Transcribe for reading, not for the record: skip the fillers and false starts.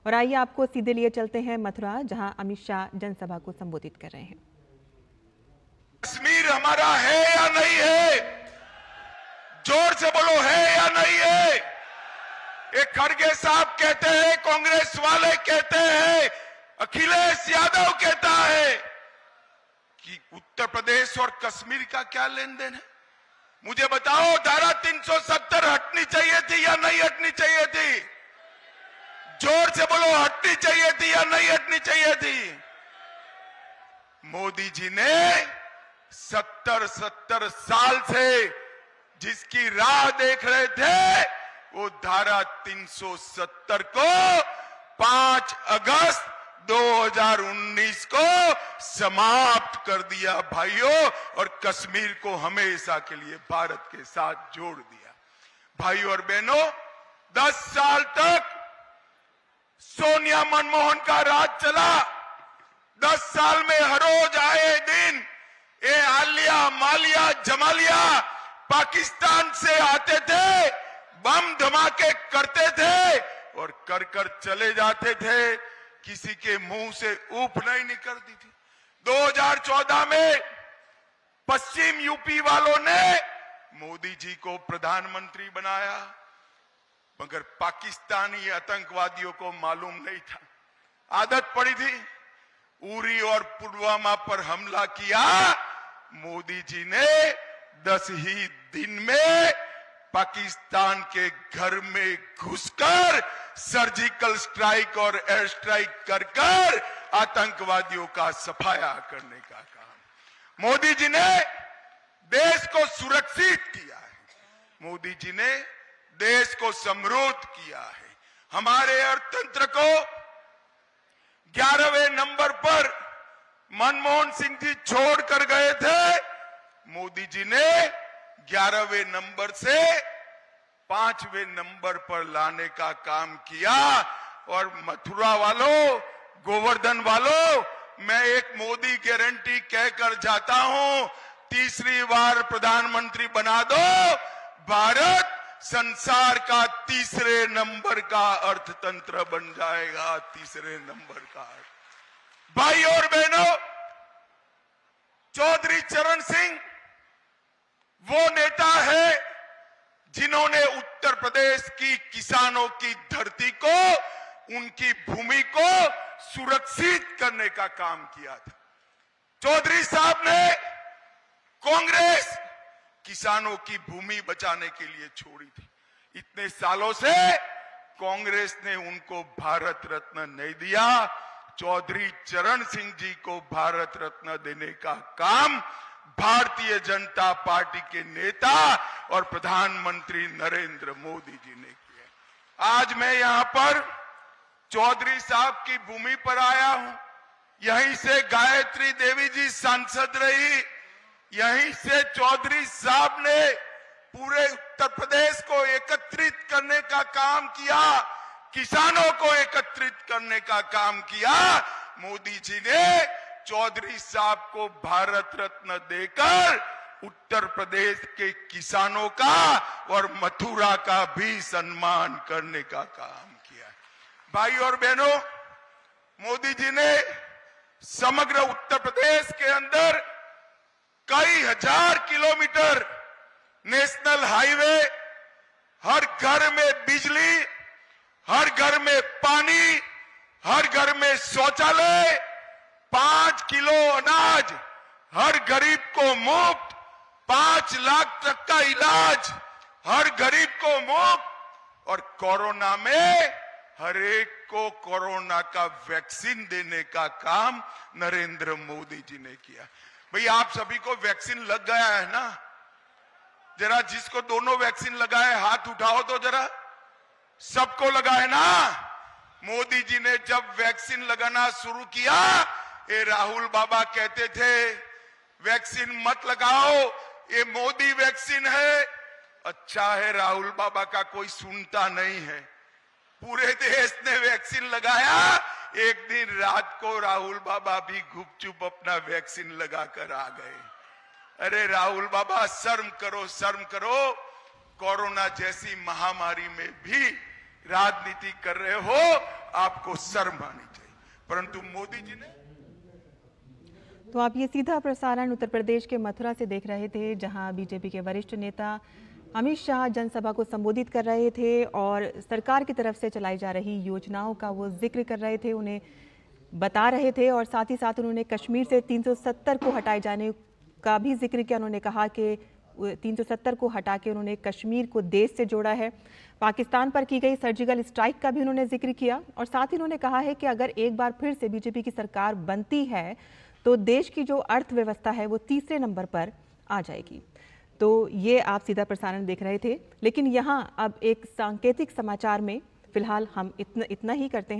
और आइए आपको सीधे लिए चलते हैं मथुरा, जहां अमित शाह जनसभा को संबोधित कर रहे हैं। कश्मीर हमारा है या नहीं है? जोर से बोलो, है या नहीं है? ये खड़गे साहब कहते हैं, कांग्रेस वाले कहते हैं, अखिलेश यादव कहता है कि उत्तर प्रदेश और कश्मीर का क्या लेन देन है? मुझे बताओ, धारा 370 हटनी चाहिए थी या नहीं हटनी चाहिए थी? जोर से बोलो, हटनी चाहिए थी या नहीं हटनी चाहिए थी? मोदी जी ने 70 साल से जिसकी राह देख रहे थे, वो धारा 370 को 5 अगस्त 2019 को समाप्त कर दिया भाइयों, और कश्मीर को हमेशा के लिए भारत के साथ जोड़ दिया। भाइयों और बहनों, 10 साल तक सोनिया मनमोहन का राज चला। 10 साल में हर रोज आए दिन ये आलिया मालिया जमालिया पाकिस्तान से आते थे, बम धमाके करते थे और कर कर चले जाते थे, किसी के मुंह से ऊप नहीं निकलती थी। 2014 में पश्चिम यूपी वालों ने मोदी जी को प्रधानमंत्री बनाया, मगर पाकिस्तानी आतंकवादियों को मालूम नहीं था, आदत पड़ी थी। उरी और पुलवामा पर हमला किया, मोदी जी ने 10 ही दिन में पाकिस्तान के घर में घुसकर सर्जिकल स्ट्राइक और एयर स्ट्राइक कर कर आतंकवादियों का सफाया करने का काम मोदी जी ने देश को सुरक्षित किया है। मोदी जी ने देश को समृद्ध किया है। हमारे अर्थतंत्र को 11वें नंबर पर मनमोहन सिंह जी छोड़ कर गए थे, मोदी जी ने 11वें नंबर से 5वें नंबर पर लाने का काम किया। और मथुरा वालों, गोवर्धन वालों, मैं एक मोदी गारंटी कहकर जाता हूं, तीसरी बार प्रधानमंत्री बना दो, भारत संसार का तीसरे नंबर का अर्थतंत्र बन जाएगा। तीसरे नंबर का। भाई और बहनों, चौधरी चरण सिंह वो नेता है जिन्होंने उत्तर प्रदेश की किसानों की धरती को, उनकी भूमि को सुरक्षित करने का काम किया था। चौधरी साहब ने कांग्रेस किसानों की भूमि बचाने के लिए छोड़ी थी। इतने सालों से कांग्रेस ने उनको भारत रत्न नहीं दिया। चौधरी चरण सिंह जी को भारत रत्न देने का काम भारतीय जनता पार्टी के नेता और प्रधानमंत्री नरेंद्र मोदी जी ने किया। आज मैं यहां पर चौधरी साहब की भूमि पर आया हूं। यहीं से गायत्री देवी जी सांसद रही, यहीं से चौधरी साहब ने पूरे उत्तर प्रदेश को एकत्रित करने का काम किया, किसानों को एकत्रित करने का काम किया। मोदी जी ने चौधरी साहब को भारत रत्न देकर उत्तर प्रदेश के किसानों का और मथुरा का भी सम्मान करने का काम किया। भाई और बहनों, मोदी जी ने समग्र उत्तर प्रदेश के अंदर कई हजार किलोमीटर नेशनल हाईवे, हर घर में बिजली, हर घर में पानी, हर घर में शौचालय, 5 किलो अनाज हर गरीब को मुफ्त, 5 लाख तक का इलाज हर गरीब को मुफ्त, और कोरोना में हर एक को कोरोना का वैक्सीन देने का काम नरेंद्र मोदी जी ने किया। भाई, आप सभी को वैक्सीन लग गया है ना? जरा जिसको दोनों वैक्सीन लगा है हाथ उठाओ तो जरा। सबको लगा है ना? मोदी जी ने जब वैक्सीन लगाना शुरू किया, ये राहुल बाबा कहते थे वैक्सीन मत लगाओ, ये मोदी वैक्सीन है। अच्छा है राहुल बाबा का कोई सुनता नहीं है। पूरे देश ने वैक्सीन लगाया। एक दिन रात को राहुल बाबा भी गुपचुप अपना वैक्सीन लगाकर आ गए। अरे राहुल बाबा, शर्म करो, शर्म करो। कोरोना जैसी महामारी में भी राजनीति कर रहे हो। आपको शर्म आनी चाहिए। परंतु मोदी जी ने तो आप ये सीधा प्रसारण उत्तर प्रदेश के मथुरा से देख रहे थे, जहां बीजेपी के वरिष्ठ नेता अमित शाह जनसभा को संबोधित कर रहे थे और सरकार की तरफ से चलाई जा रही योजनाओं का वो जिक्र कर रहे थे, उन्हें बता रहे थे और साथ ही साथ उन्होंने कश्मीर से 370 को हटाए जाने का भी जिक्र किया। उन्होंने कहा कि 370 को हटा के उन्होंने कश्मीर को देश से जोड़ा है। पाकिस्तान पर की गई सर्जिकल स्ट्राइक का भी उन्होंने जिक्र किया और साथ ही उन्होंने कहा है कि अगर एक बार फिर से बीजेपी की सरकार बनती है तो देश की जो अर्थव्यवस्था है वो तीसरे नंबर पर आ जाएगी। तो ये आप सीधा प्रसारण देख रहे थे, लेकिन यहाँ अब एक सांकेतिक समाचार में फिलहाल हम इतना ही करते हैं।